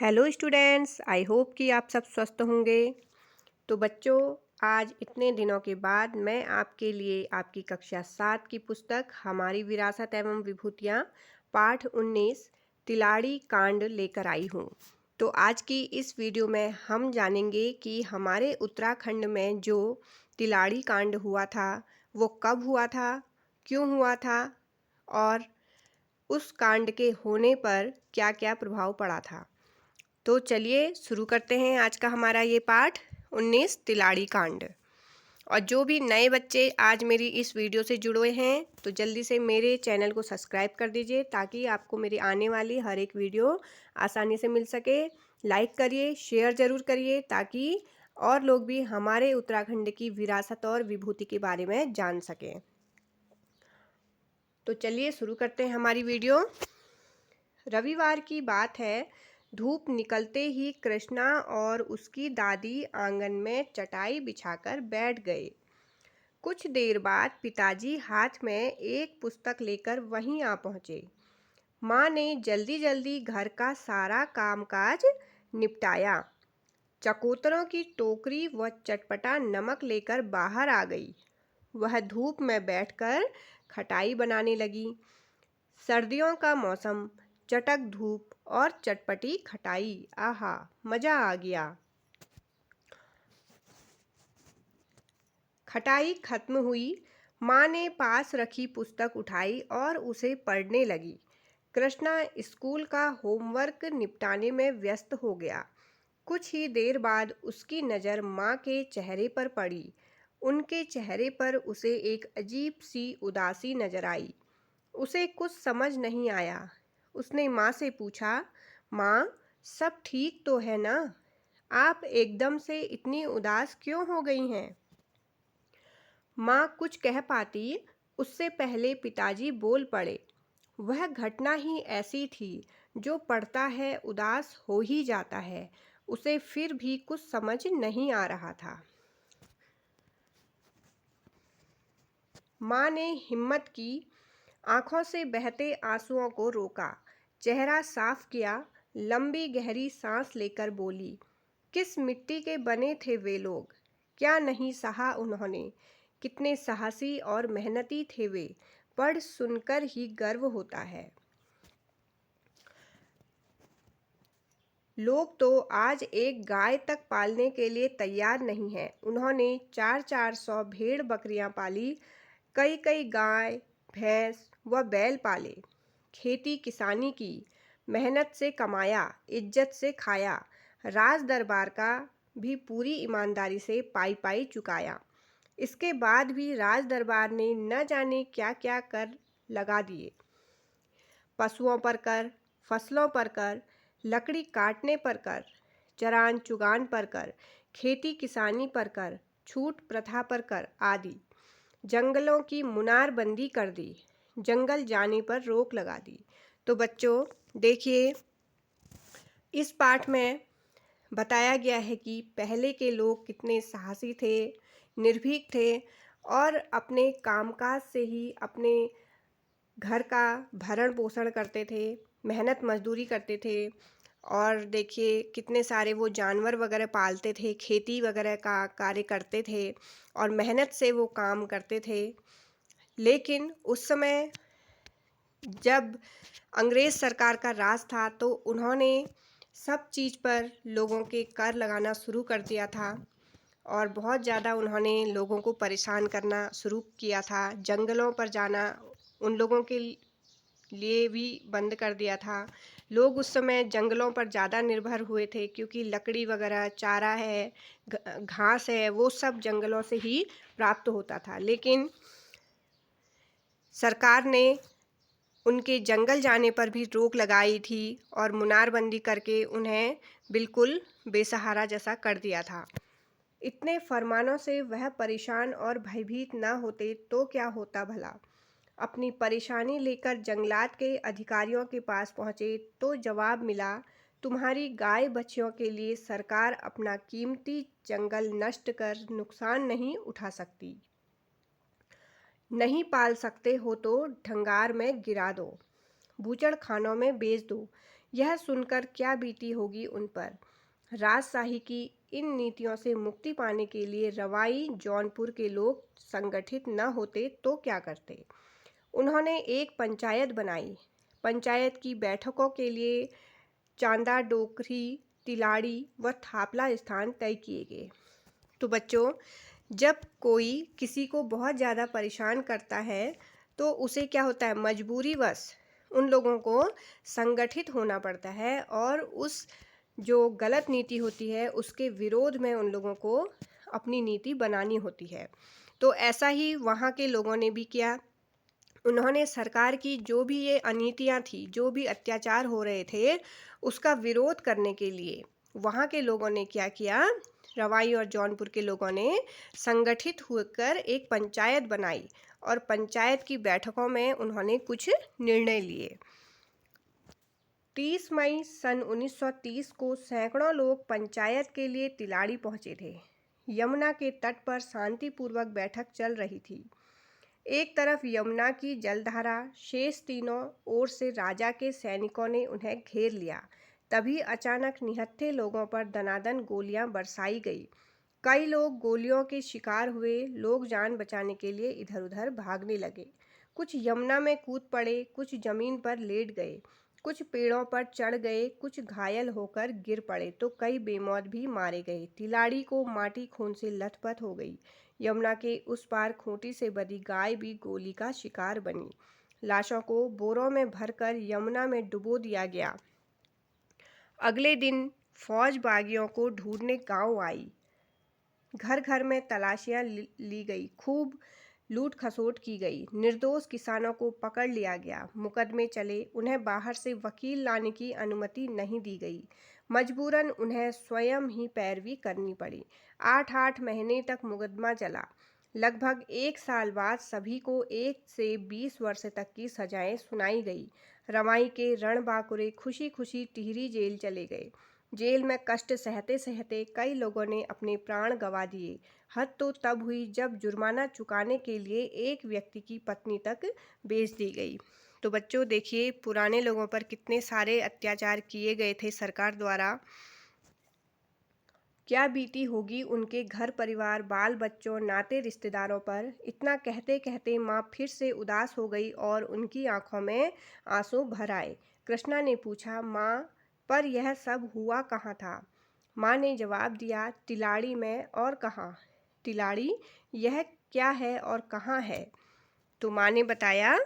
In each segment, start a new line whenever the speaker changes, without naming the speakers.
Hello students, I hope कि आप सब स्वस्थ होंगे। तो बच्चों, आज इतने दिनों के बाद मैं आपके लिए आपकी कक्षा 7 की पुस्तक हमारी विरासत एवं विभूतियाँ पाठ 19 तिलाड़ी कांड लेकर आई हूँ। तो आज की इस वीडियो में हम जानेंगे कि हमारे उत्तराखंड में जो तिलाड़ी कांड हुआ था वो कब हुआ था, क्यों हुआ था और उस कांड के होने पर क्या क्या प्रभाव पड़ा था। तो चलिए शुरू करते हैं आज का हमारा ये पाठ 19 तिलाड़ी कांड। और जो भी नए बच्चे आज मेरी इस वीडियो से जुड़े हैं तो जल्दी से मेरे चैनल को सब्सक्राइब कर दीजिए ताकि आपको मेरी आने वाली हर एक वीडियो आसानी से मिल सके। लाइक करिए, शेयर ज़रूर करिए ताकि और लोग भी हमारे उत्तराखंड की विरासत और विभूति के बारे में जान सकें। तो चलिए शुरू करते हैं हमारी वीडियो। रविवार की बात है। धूप निकलते ही कृष्णा और उसकी दादी आंगन में चटाई बिछाकर बैठ गए। कुछ देर बाद पिताजी हाथ में एक पुस्तक लेकर वहीं आ पहुंचे। माँ ने जल्दी जल्दी घर का सारा कामकाज निपटाया। चकोतरों की टोकरी व चटपटा नमक लेकर बाहर आ गई। वह धूप में बैठकर खटाई बनाने लगी। सर्दियों का मौसम, चटक धूप और चटपटी खटाई, आहा मजा आ गया। खटाई खत्म हुई। माँ ने पास रखी पुस्तक उठाई और उसे पढ़ने लगी। कृष्णा स्कूल का होमवर्क निपटाने में व्यस्त हो गया। कुछ ही देर बाद उसकी नज़र माँ के चेहरे पर पड़ी। उनके चेहरे पर उसे एक अजीब सी उदासी नजर आई। उसे कुछ समझ नहीं आया। उसने माँ से पूछा, माँ सब ठीक तो है ना? आप एकदम से इतनी उदास क्यों हो गई हैं? माँ कुछ कह पाती उससे पहले पिताजी बोल पड़े। वह घटना ही ऐसी थी, जो पढ़ता है उदास हो ही जाता है। उसे फिर भी कुछ समझ नहीं आ रहा था। माँ ने हिम्मत की, आंखों से बहते आंसुओं को रोका, चेहरा साफ किया, लंबी गहरी सांस लेकर बोली, किस मिट्टी के बने थे वे लोग? क्या नहीं सहा उन्होंने? कितने साहसी और मेहनती थे वे, पढ़ सुनकर ही गर्व होता है। लोग तो आज एक गाय तक पालने के लिए तैयार नहीं हैं। उन्होंने 400 भेड़ बकरियां पाली, कई कई गाय भैंस व बैल पाले। खेती किसानी की, मेहनत से कमाया, इज्जत से खाया। राज दरबार का भी पूरी ईमानदारी से पाई पाई चुकाया। इसके बाद भी राज दरबार ने न जाने क्या क्या कर लगा दिए। पशुओं पर कर, फसलों पर कर, लकड़ी काटने पर कर, चरान चुगान पर कर, खेती किसानी पर कर, छूट प्रथा पर कर आदि। जंगलों की मुनारबंदी कर दी, जंगल जाने पर रोक लगा दी। तो बच्चों देखिए, इस पाठ में बताया गया है कि पहले के लोग कितने साहसी थे, निर्भीक थे और अपने कामकाज से ही अपने घर का भरण पोषण करते थे, मेहनत मजदूरी करते थे। और देखिए कितने सारे वो जानवर वगैरह पालते थे, खेती वगैरह का कार्य करते थे और मेहनत से वो काम करते थे। लेकिन उस समय जब अंग्रेज़ सरकार का राज था तो उन्होंने सब चीज़ पर लोगों के कर लगाना शुरू कर दिया था और बहुत ज़्यादा उन्होंने लोगों को परेशान करना शुरू किया था। जंगलों पर जाना उन लोगों के लिए भी बंद कर दिया था। लोग उस समय जंगलों पर ज़्यादा निर्भर हुए थे क्योंकि लकड़ी वगैरह, चारा है, घास है, वो सब जंगलों से ही प्राप्त होता था। लेकिन सरकार ने उनके जंगल जाने पर भी रोक लगाई थी और मुनारबंदी करके उन्हें बिल्कुल बेसहारा जैसा कर दिया था। इतने फरमानों से वह परेशान और भयभीत ना होते तो क्या होता भला। अपनी परेशानी लेकर जंगलात के अधिकारियों के पास पहुँचे तो जवाब मिला, तुम्हारी गाय बच्चियों के लिए सरकार अपना कीमती जंगल नष्ट कर नुकसान नहीं उठा सकती। नहीं पाल सकते हो तो ढंगार में गिरा दो, बूचड़खानों में बेच दो, यह सुनकर क्या बीती होगी उन पर। राजशाही की इन नीतियों से मुक्ति पाने के लिए रवाई जौनपुर के लोग संगठित न होते तो क्या करते। उन्होंने एक पंचायत बनाई। पंचायत की बैठकों के लिए चांदा डोकरी, तिलाड़ी व थापला स्थान तय किए गए। तो बच्चों, जब कोई किसी को बहुत ज़्यादा परेशान करता है तो उसे क्या होता है, मजबूरीवश उन लोगों को संगठित होना पड़ता है और उस जो गलत नीति होती है उसके विरोध में उन लोगों को अपनी नीति बनानी होती है। तो ऐसा ही वहाँ के लोगों ने भी किया। उन्होंने सरकार की जो भी ये अनीतियाँ थी, जो भी अत्याचार हो रहे थे, उसका विरोध करने के लिए वहाँ के लोगों ने क्या किया, रवाई और जौनपुर के लोगों ने संगठित होकर एक पंचायत बनाई और पंचायत की बैठकों में उन्होंने कुछ निर्णय लिए। 30 मई सन 1930 को सैकड़ों लोग पंचायत के लिए तिलाड़ी पहुंचे थे। यमुना के तट पर शांतिपूर्वक बैठक चल रही थी। एक तरफ यमुना की जलधारा, शेष तीनों ओर से राजा के सैनिकों ने उन्हें घेर लिया। तभी अचानक निहत्थे लोगों पर दनादन गोलियां बरसाई गई। कई लोग गोलियों के शिकार हुए। लोग जान बचाने के लिए इधर उधर भागने लगे। कुछ यमुना में कूद पड़े, कुछ जमीन पर लेट गए, कुछ पेड़ों पर चढ़ गए, कुछ घायल होकर गिर पड़े तो कई बेमौत भी मारे गए। तिलाड़ी को माटी खून से लथपथ हो गई। यमुना के उस पार खूंटी से बधी गाय भी गोली का शिकार बनी। लाशों को बोरों में भरकर यमुना में डुबो दिया गया। अगले दिन फौज बागियों को ढूंढने गांव आई। घर घर में तलाशियां ली गई, खूब लूट खसोट की गई। निर्दोष किसानों को पकड़ लिया गया। मुकदमे चले, उन्हें बाहर से वकील लाने की अनुमति नहीं दी गई। मजबूरन उन्हें स्वयं ही पैरवी करनी पड़ी। 8-8 महीने तक मुकदमा चला। लगभग 1 साल बाद सभी को 1 से 20 वर्ष तक की सजाएं सुनाई गई। रवाई के रणबांकुरे खुशी खुशी टिहरी जेल चले गए। जेल में कष्ट सहते सहते कई लोगों ने अपने प्राण गंवा दिए। हद तो तब हुई जब जुर्माना चुकाने के लिए एक व्यक्ति की पत्नी तक बेच दी गई। तो बच्चों देखिए, पुराने लोगों पर कितने सारे अत्याचार किए गए थे सरकार द्वारा। क्या बीती होगी उनके घर परिवार, बाल बच्चों, नाते रिश्तेदारों पर। इतना कहते कहते माँ फिर से उदास हो गई और उनकी आंखों में आंसू भर आए। कृष्णा ने पूछा, माँ, पर यह सब हुआ कहाँ था। माँ ने जवाब दिया, तिलाड़ी में। और कहाँ? तिलाड़ी, यह क्या है और कहाँ है? तो माँ ने बताया,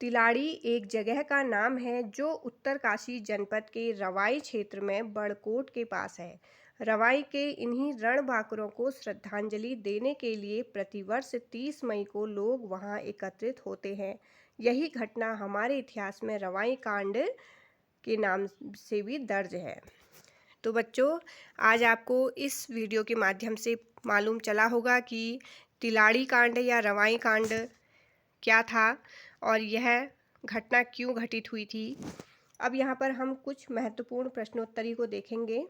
तिलाड़ी एक जगह का नाम है जो उत्तरकाशी जनपद के रवाई क्षेत्र में बड़कोट के पास है। रवाई के इन्हीं रणबांकुरों को श्रद्धांजलि देने के लिए प्रतिवर्ष 30 मई को लोग वहां एकत्रित होते हैं। यही घटना हमारे इतिहास में रवाई कांड के नाम से भी दर्ज है। तो बच्चों, आज आपको इस वीडियो के माध्यम से मालूम चला होगा कि तिलाड़ी कांड या रवाई कांड क्या था और यह घटना क्यों घटित हुई थी। अब यहाँ पर हम कुछ महत्वपूर्ण प्रश्नोत्तरी को देखेंगे।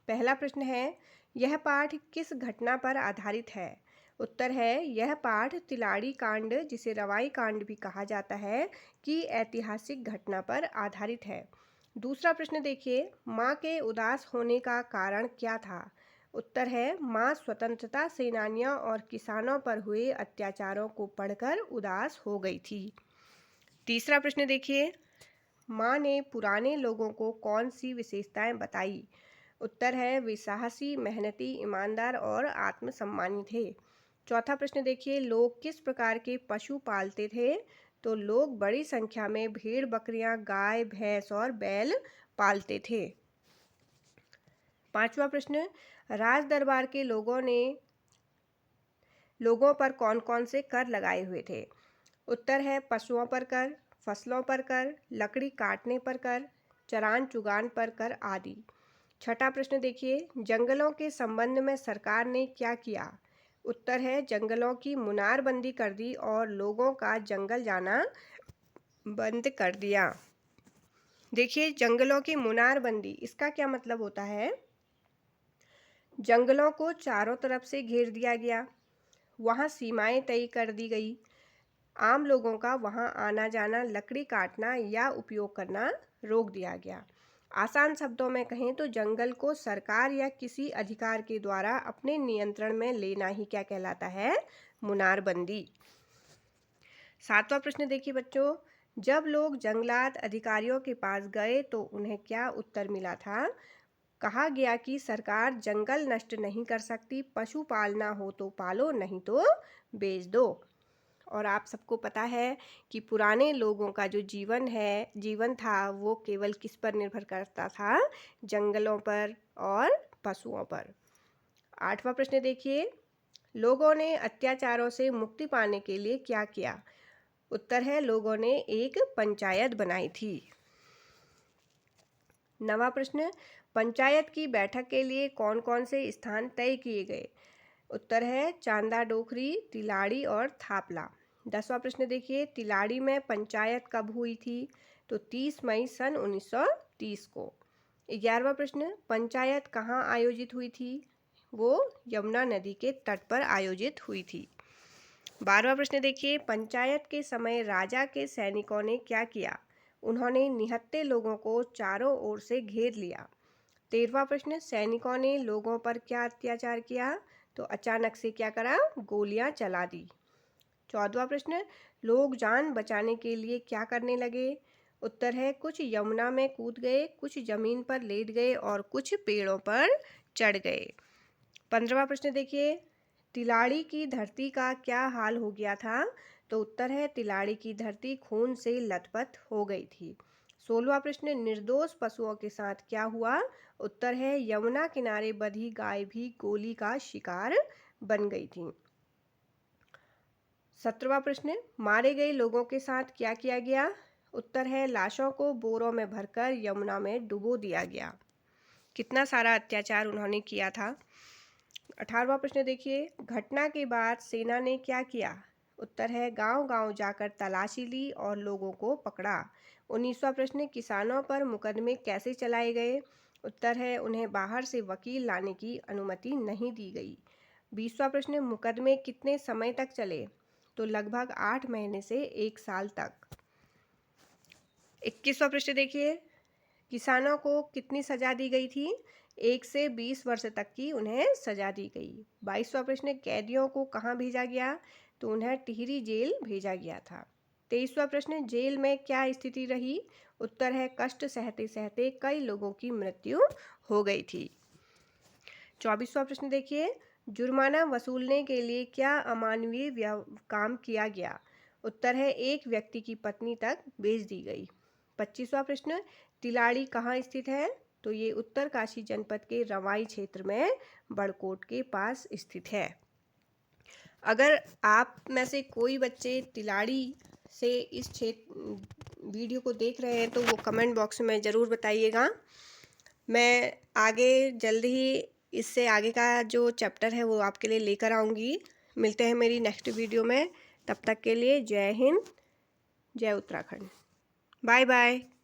पहला प्रश्न है, यह पाठ किस घटना पर आधारित है? उत्तर है, यह पाठ तिलाड़ी कांड, जिसे रवाई कांड भी कहा जाता है, की ऐतिहासिक घटना पर आधारित है। दूसरा प्रश्न देखिए, माँ के उदास होने का कारण क्या था? उत्तर है, माँ स्वतंत्रता सेनानियों और किसानों पर हुए अत्याचारों को पढ़कर उदास हो गई थी। तीसरा प्रश्न देखिए, माँ ने पुराने लोगों को कौन सी विशेषताएं बताई? उत्तर है, वे साहसी, मेहनती, ईमानदार और आत्मसम्मानी थे। चौथा प्रश्न देखिए, लोग किस प्रकार के पशु पालते थे? तो लोग बड़ी संख्या में भेड़, बकरियां, गाय, भैंस और बैल पालते थे। पांचवा प्रश्न, राज दरबार के लोगों पर कौन कौन से कर लगाए हुए थे? उत्तर है, पशुओं पर कर, फसलों पर कर, लकड़ी काटने पर कर, चरान चुगान पर कर आदि। छठा प्रश्न देखिए, जंगलों के संबंध में सरकार ने क्या किया? उत्तर है, जंगलों की मुनारबंदी कर दी और लोगों का जंगल जाना बंद कर दिया। देखिए, जंगलों की मुनारबंदी, इसका क्या मतलब होता है? जंगलों को चारों तरफ से घेर दिया गया, वहाँ सीमाएं तय कर दी गई, आम लोगों का वहां आना जाना, लकड़ी काटना या उपयोग करना रोक दिया गया। आसान शब्दों में कहें तो जंगल को सरकार या किसी अधिकार के द्वारा अपने नियंत्रण में लेना ही क्या कहलाता है? मुनारबंदी। 7वां प्रश्न देखिए बच्चों, जब लोग जंगलात अधिकारियों के पास गए तो उन्हें क्या उत्तर मिला था? कहा गया कि सरकार जंगल नष्ट नहीं कर सकती, पशु पालना हो तो पालो, नहीं तो बेच दो। और आप सबको पता है कि पुराने लोगों का जो जीवन था वो केवल किस पर निर्भर करता था? जंगलों पर और पशुओं पर। 8वां प्रश्न देखिए, लोगों ने अत्याचारों से मुक्ति पाने के लिए क्या किया? उत्तर है लोगों ने एक पंचायत बनाई थी। 9वां प्रश्न, पंचायत की बैठक के लिए कौन कौन से स्थान तय किए गए? उत्तर है चांदा डोखरी, तिलाड़ी और थापला। 10वां प्रश्न देखिए, तिलाड़ी में पंचायत कब हुई थी? तो 30 मई सन 1930 को। 11वां प्रश्न, पंचायत कहाँ आयोजित हुई थी? वो यमुना नदी के तट पर आयोजित हुई थी। 12वां प्रश्न देखिए, पंचायत के समय राजा के सैनिकों ने क्या किया? उन्होंने निहत्थे लोगों को चारों ओर से घेर लिया। 13वां प्रश्न, सैनिकों ने लोगों पर क्या अत्याचार किया? तो अचानक से क्या करा? गोलियां चला दी। 14वां प्रश्न, लोग जान बचाने के लिए क्या करने लगे? उत्तर है कुछ यमुना में कूद गए, कुछ जमीन पर लेट गए और कुछ पेड़ों पर चढ़ गए। 15वां प्रश्न देखिए, तिलाड़ी की धरती का क्या हाल हो गया था? तो उत्तर है तिलाड़ी की धरती खून से लथपथ हो गई थी। 16वां प्रश्न, निर्दोष पशुओं के साथ क्या हुआ? उत्तर है यमुना किनारे बंधी गाय भी गोली का शिकार बन गई थी। 17वां प्रश्न, मारे गए लोगों के साथ क्या किया गया? उत्तर है लाशों को बोरों में भरकर यमुना में डुबो दिया गया। कितना सारा अत्याचार उन्होंने किया था। 18वां प्रश्न देखिए, घटना के बाद सेना ने क्या किया? उत्तर है गांव-गांव जाकर तलाशी ली और लोगों को पकड़ा। 19वां प्रश्न, किसानों पर मुकदमे कैसे चलाए गए? उत्तर है उन्हें बाहर से वकील लाने की अनुमति नहीं दी गई। 20वां प्रश्न, मुकदमे कितने समय तक चले? तो लगभग 8 महीने से 1 साल तक। 21वां प्रश्न देखिए, किसानों को कितनी सजा दी गई थी? 1 से 20 वर्ष तक की उन्हें सजा दी गई। 22वां प्रश्न, कैदियों को कहाँ भेजा गया? तो उन्हें टिहरी जेल भेजा गया था। 23वां प्रश्न, जेल में क्या स्थिति रही? उत्तर है कष्ट सहते सहते कई लोगों की मृत्यु हो गई थी। 24वां प्रश्न देखिए, जुर्माना वसूलने के लिए क्या अमानवीय काम किया गया? उत्तर है एक व्यक्ति की पत्नी तक बेच दी गई। 25वां प्रश्न, तिलाड़ी कहाँ स्थित है? तो ये उत्तरकाशी जनपद के रवाई क्षेत्र में बड़कोट के पास स्थित है। अगर आप में से कोई बच्चे तिलाड़ी से इस वीडियो को देख रहे हैं तो वो कमेंट बॉक्स में ज़रूर बताइएगा। मैं आगे जल्द ही इससे आगे का जो चैप्टर है वो आपके लिए लेकर आऊँगी। मिलते हैं मेरी नेक्स्ट वीडियो में। तब तक के लिए जय हिंद, जय उत्तराखंड। Bye bye.